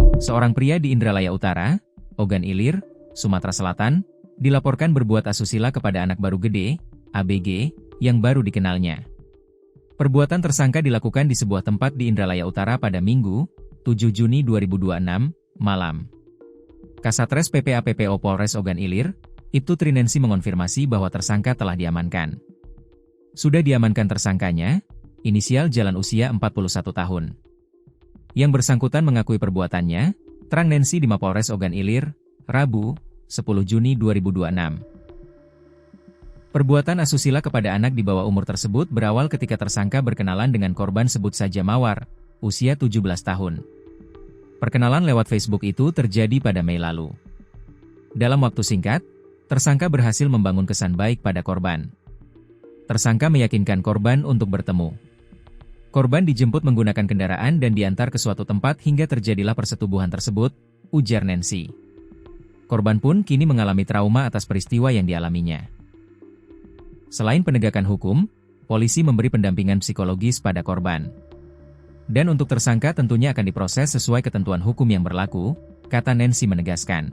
Seorang pria di Indralaya Utara, Ogan Ilir, Sumatera Selatan, dilaporkan berbuat asusila kepada anak baru gede, ABG, yang baru dikenalnya. Perbuatan tersangka dilakukan di sebuah tempat di Indralaya Utara pada Minggu, 7 Juni 2026, malam. Kasatres PPAPPO Polres Ogan Ilir, Ibtu Trinensi mengonfirmasi bahwa tersangka telah diamankan. Sudah diamankan tersangkanya, inisial Jalan usia 41 tahun. Yang bersangkutan mengakui perbuatannya, terang Nensi di Mapolres Ogan Ilir, Rabu, 10 Juni 2026. Perbuatan asusila kepada anak di bawah umur tersebut berawal ketika tersangka berkenalan dengan korban sebut saja Mawar, usia 17 tahun. Perkenalan lewat Facebook itu terjadi pada Mei lalu. Dalam waktu singkat, tersangka berhasil membangun kesan baik pada korban. Tersangka meyakinkan korban untuk bertemu. Korban dijemput menggunakan kendaraan dan diantar ke suatu tempat hingga terjadilah persetubuhan tersebut, ujar Nensi. Korban pun kini mengalami trauma atas peristiwa yang dialaminya. Selain penegakan hukum, polisi memberi pendampingan psikologis pada korban. Dan untuk tersangka tentunya akan diproses sesuai ketentuan hukum yang berlaku, kata Nensi menegaskan.